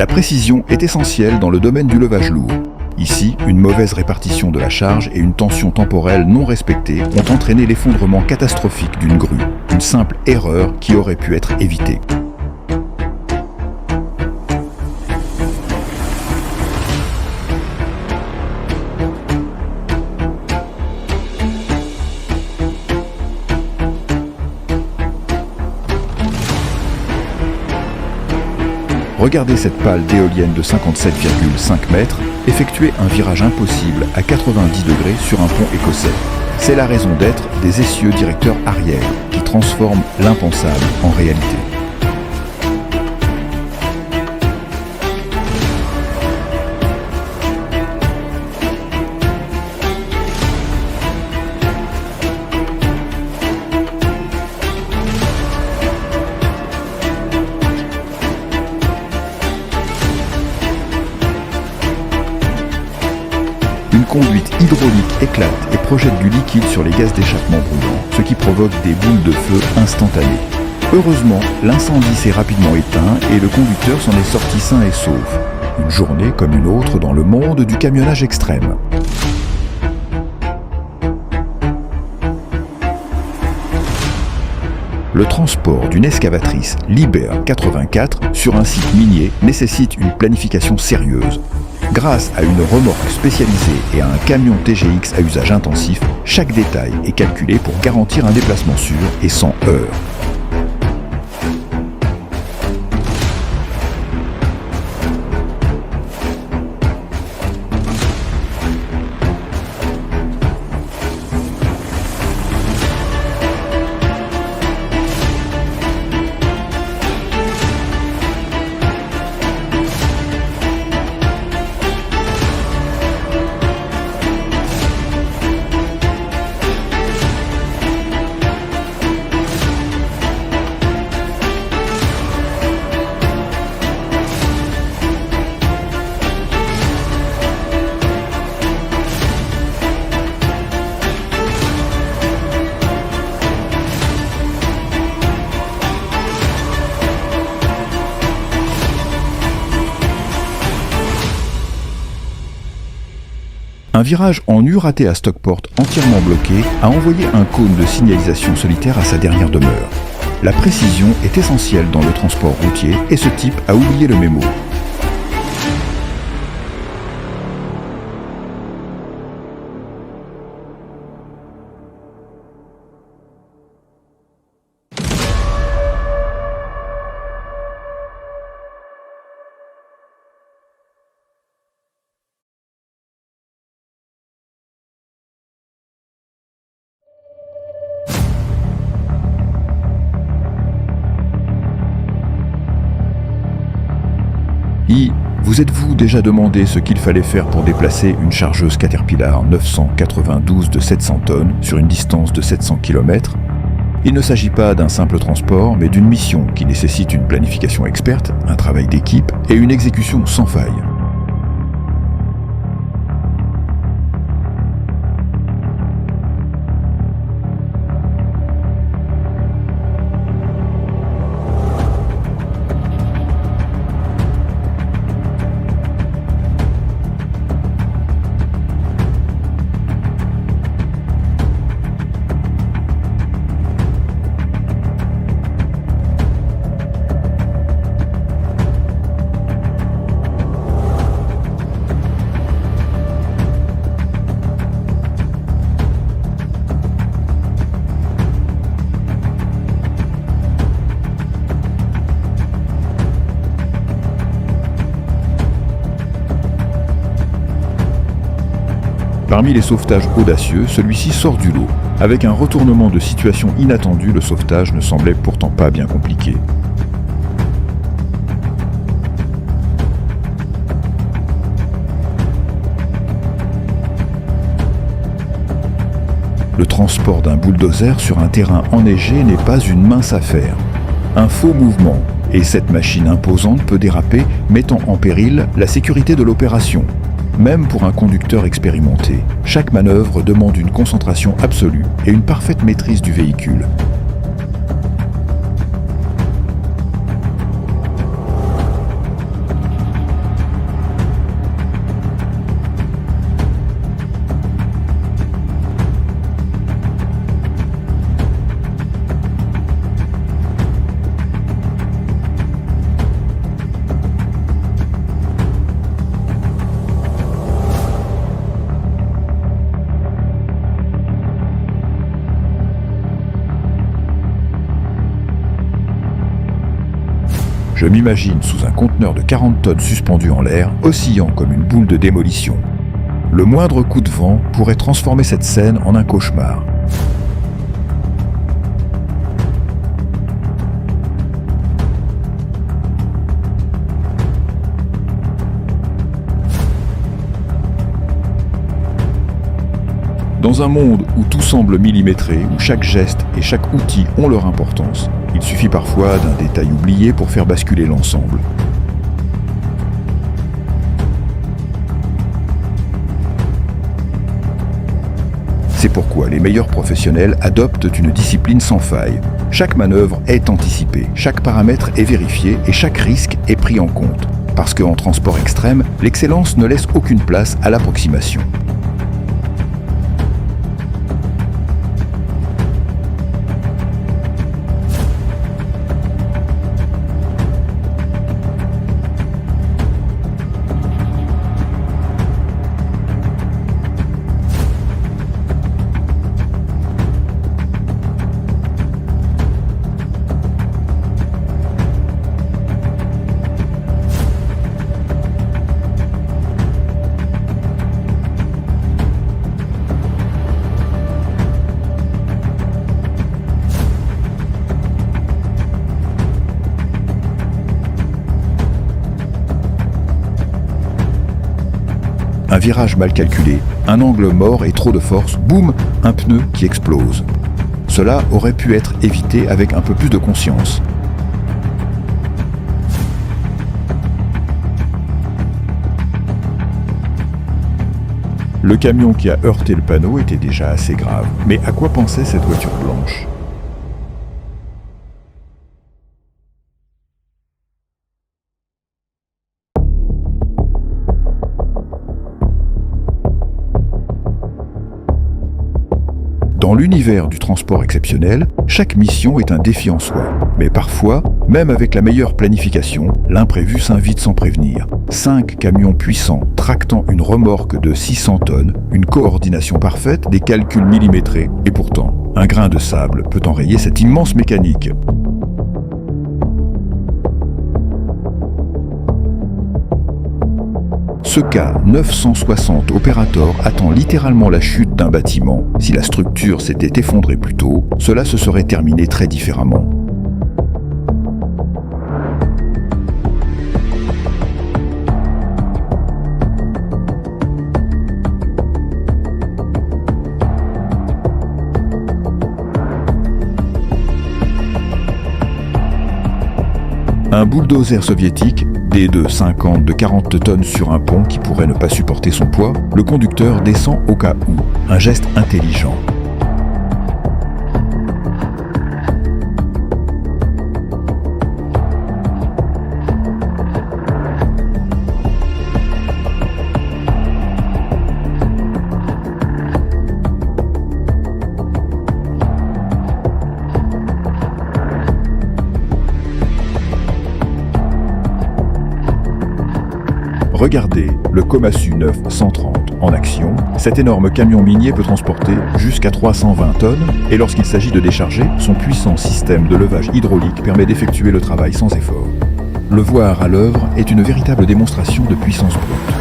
La précision est essentielle dans le domaine du levage lourd. Ici, une mauvaise répartition de la charge et une tension temporelle non respectée ont entraîné l'effondrement catastrophique d'une grue, une simple erreur qui aurait pu être évitée. Regardez cette pale d'éolienne de 57,5 mètres effectuer un virage impossible à 90 degrés sur un pont écossais. C'est la raison d'être des essieux directeurs arrière qui transforment l'impensable en réalité. Une conduite hydraulique éclate et projette du liquide sur les gaz d'échappement brûlants, ce qui provoque des boules de feu instantanées. Heureusement, l'incendie s'est rapidement éteint et le conducteur s'en est sorti sain et sauf. Une journée comme une autre dans le monde du camionnage extrême. Le transport d'une excavatrice Liebherr 84 sur un site minier nécessite une planification sérieuse. Grâce à une remorque spécialisée et à un camion TGX à usage intensif, chaque détail est calculé pour garantir un déplacement sûr et sans heurts. Un virage en U raté à Stockport entièrement bloqué a envoyé un cône de signalisation solitaire à sa dernière demeure. La précision est essentielle dans le transport routier et ce type a oublié le mémo. Vous êtes-vous déjà demandé ce qu'il fallait faire pour déplacer une chargeuse Caterpillar 992 de 700 tonnes sur une distance de 700 km ? Il ne s'agit pas d'un simple transport, mais d'une mission qui nécessite une planification experte, un travail d'équipe et une exécution sans faille. Parmi les sauvetages audacieux, celui-ci sort du lot. Avec un retournement de situation inattendu, le sauvetage ne semblait pourtant pas bien compliqué. Le transport d'un bulldozer sur un terrain enneigé n'est pas une mince affaire. Un faux mouvement, et cette machine imposante peut déraper, mettant en péril la sécurité de l'opération. Même pour un conducteur expérimenté, chaque manœuvre demande une concentration absolue et une parfaite maîtrise du véhicule. Je m'imagine sous un conteneur de 40 tonnes suspendu en l'air, oscillant comme une boule de démolition. Le moindre coup de vent pourrait transformer cette scène en un cauchemar. Dans un monde où tout semble millimétré, où chaque geste et chaque outil ont leur importance, il suffit parfois d'un détail oublié pour faire basculer l'ensemble. C'est pourquoi les meilleurs professionnels adoptent une discipline sans faille. Chaque manœuvre est anticipée, chaque paramètre est vérifié et chaque risque est pris en compte. Parce qu'en transport extrême, l'excellence ne laisse aucune place à l'approximation. Un virage mal calculé, un angle mort et trop de force, boum, un pneu qui explose. Cela aurait pu être évité avec un peu plus de conscience. Le camion qui a heurté le panneau était déjà assez grave. Mais à quoi pensait cette voiture blanche ? Dans l'univers du transport exceptionnel, chaque mission est un défi en soi. Mais parfois, même avec la meilleure planification, l'imprévu s'invite sans prévenir. 5 camions puissants tractant une remorque de 600 tonnes, une coordination parfaite, des calculs millimétrés, et pourtant, un grain de sable peut enrayer cette immense mécanique. Ce cas 960 Operator attend littéralement la chute d'un bâtiment. Si la structure s'était effondrée plus tôt, cela se serait terminé très différemment. Un bulldozer soviétique, D250 de 40 tonnes sur un pont qui pourrait ne pas supporter son poids, le conducteur descend au cas où. Un geste intelligent. Regardez le Komatsu 9-130 en action. Cet énorme camion minier peut transporter jusqu'à 320 tonnes et lorsqu'il s'agit de décharger, son puissant système de levage hydraulique permet d'effectuer le travail sans effort. Le voir à l'œuvre est une véritable démonstration de puissance brute.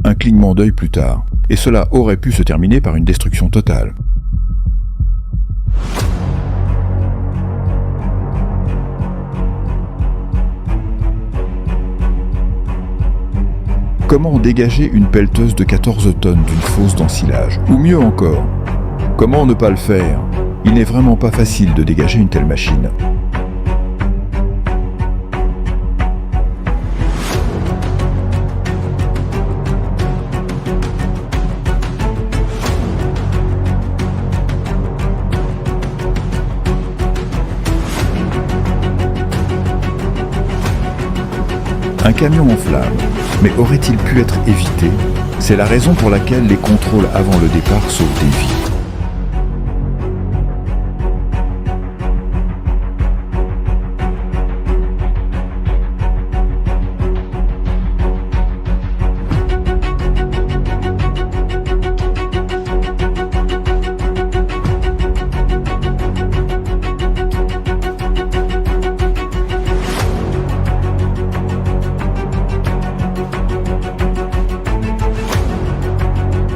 Un clignement d'œil plus tard, et cela aurait pu se terminer par une destruction totale. Comment dégager une pelleteuse de 14 tonnes d'une fosse d'ensilage? Ou mieux encore, comment ne pas le faire? Il n'est vraiment pas facile de dégager une telle machine. camion en flammes. Mais aurait-il pu être évité? C'est la raison pour laquelle les contrôles avant le départ sauvent des vies.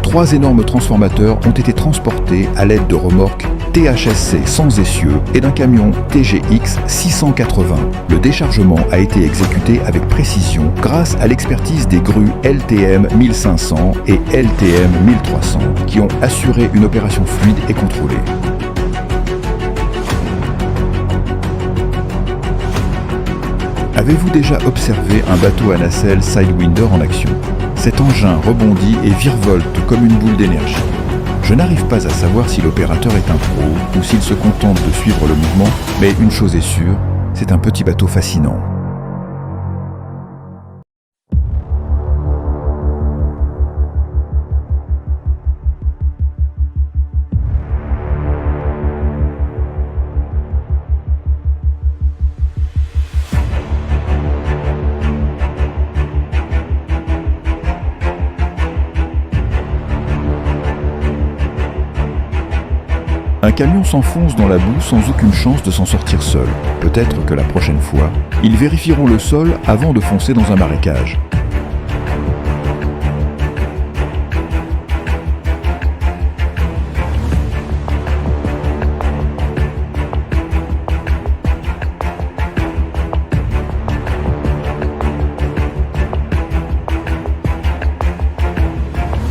Trois énormes transformateurs ont été transportés à l'aide de remorques THSC sans essieu et d'un camion TGX 680. Le déchargement a été exécuté avec précision grâce à l'expertise des grues LTM 1500 et LTM 1300 qui ont assuré une opération fluide et contrôlée. Avez-vous déjà observé un bateau à nacelle Sidewinder en action? Cet engin rebondit et virevolte comme une boule d'énergie. Je n'arrive pas à savoir si l'opérateur est un pro ou s'il se contente de suivre le mouvement, mais une chose est sûre, c'est un petit bateau fascinant. Un camion s'enfonce dans la boue sans aucune chance de s'en sortir seul. Peut-être que la prochaine fois, ils vérifieront le sol avant de foncer dans un marécage.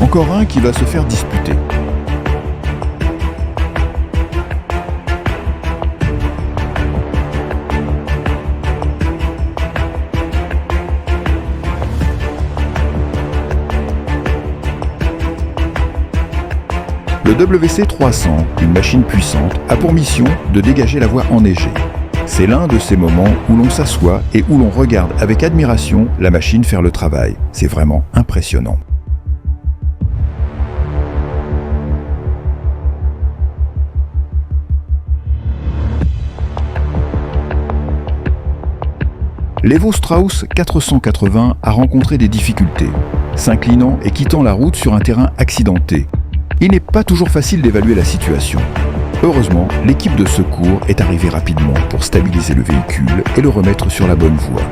Encore un qui va se faire disputer. Le WC300, une machine puissante, a pour mission de dégager la voie enneigée. C'est l'un de ces moments où l'on s'assoit et où l'on regarde avec admiration la machine faire le travail. C'est vraiment impressionnant. L'Evo Strauss 480 a rencontré des difficultés, s'inclinant et quittant la route sur un terrain accidenté. Il n'est pas toujours facile d'évaluer la situation. Heureusement, l'équipe de secours est arrivée rapidement pour stabiliser le véhicule et le remettre sur la bonne voie.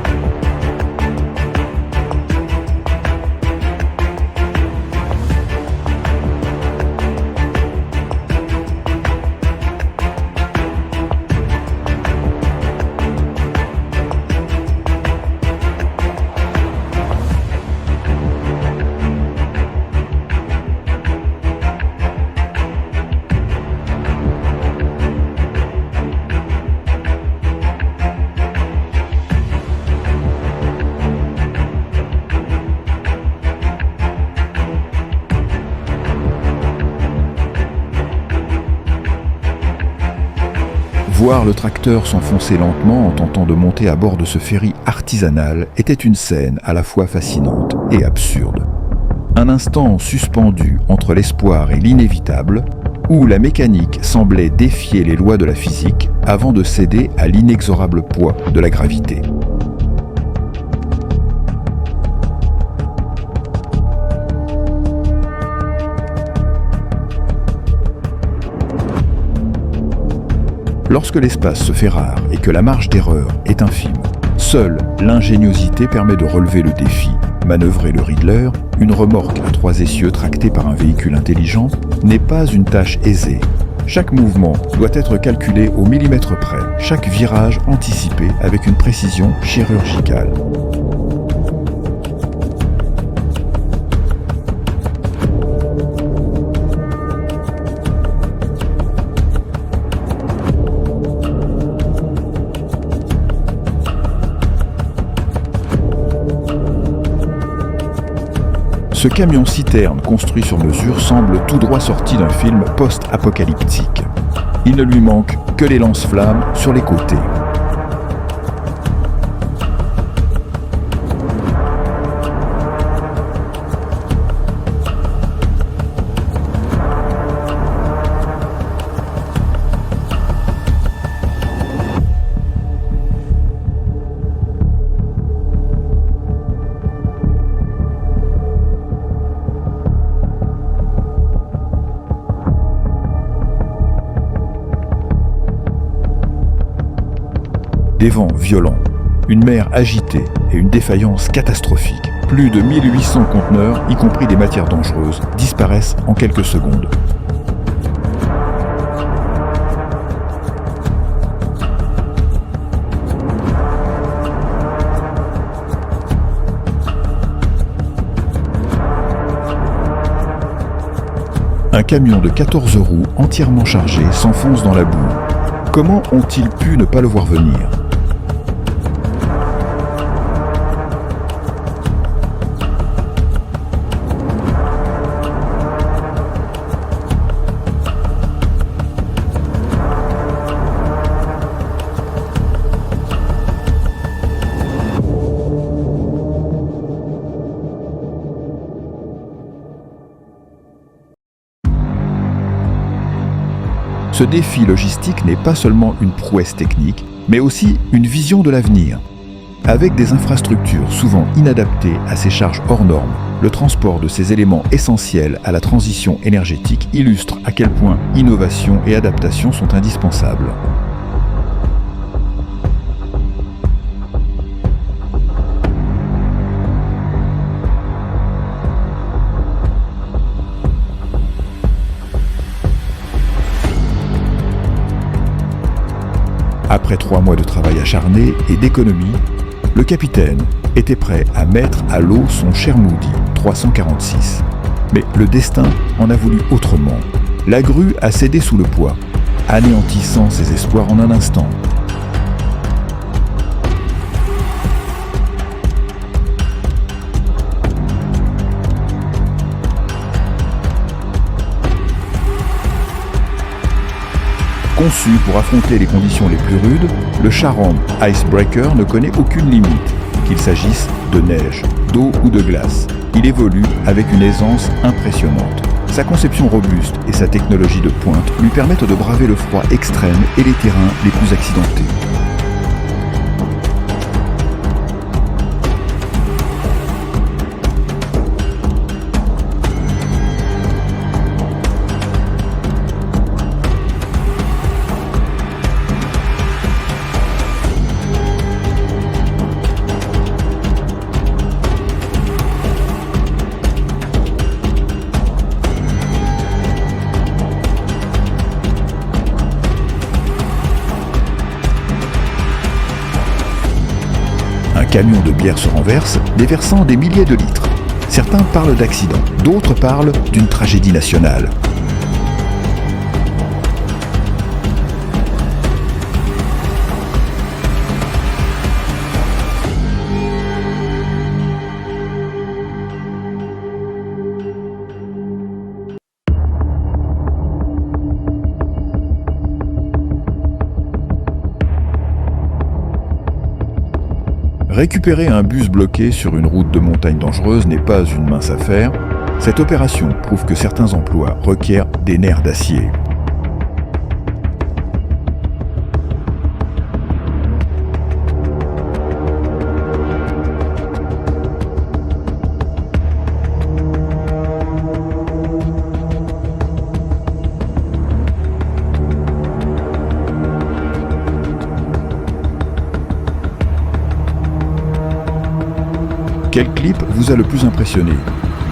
Voir le tracteur s'enfoncer lentement en tentant de monter à bord de ce ferry artisanal était une scène à la fois fascinante et absurde. Un instant suspendu entre l'espoir et l'inévitable, où la mécanique semblait défier les lois de la physique avant de céder à l'inexorable poids de la gravité. Lorsque l'espace se fait rare et que la marge d'erreur est infime, seule l'ingéniosité permet de relever le défi. Manœuvrer le Riddler, une remorque à 3 essieux tractée par un véhicule intelligent, n'est pas une tâche aisée. Chaque mouvement doit être calculé au millimètre près, chaque virage anticipé avec une précision chirurgicale. Ce camion-citerne construit sur mesure semble tout droit sorti d'un film post-apocalyptique. Il ne lui manque que les lance-flammes sur les côtés. des vents violents, une mer agitée et une défaillance catastrophique. Plus de 1800 conteneurs, y compris des matières dangereuses, disparaissent en quelques secondes. Un camion de 14 roues entièrement chargé s'enfonce dans la boue. Comment ont-ils pu ne pas le voir venir ? Ce défi logistique n'est pas seulement une prouesse technique, mais aussi une vision de l'avenir. Avec des infrastructures souvent inadaptées à ces charges hors normes, le transport de ces éléments essentiels à la transition énergétique illustre à quel point innovation et adaptation sont indispensables. Après 3 mois de travail acharné et d'économie, le capitaine était prêt à mettre à l'eau son cher Moody 346. Mais le destin en a voulu autrement. La grue a cédé sous le poids, anéantissant ses espoirs en un instant. Conçu pour affronter les conditions les plus rudes, le Charon Icebreaker ne connaît aucune limite, qu'il s'agisse de neige, d'eau ou de glace. Il évolue avec une aisance impressionnante. Sa conception robuste et sa technologie de pointe lui permettent de braver le froid extrême et les terrains les plus accidentés. Un camion de bière se renverse, déversant des milliers de litres. Certains parlent d'accident, d'autres parlent d'une tragédie nationale. Récupérer un bus bloqué sur une route de montagne dangereuse n'est pas une mince affaire. Cette opération prouve que certains emplois requièrent des nerfs d'acier. Quel clip vous a le plus impressionné?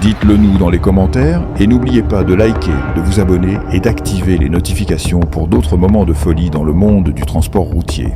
Dites-le nous dans les commentaires et n'oubliez pas de liker, de vous abonner et d'activer les notifications pour d'autres moments de folie dans le monde du transport routier.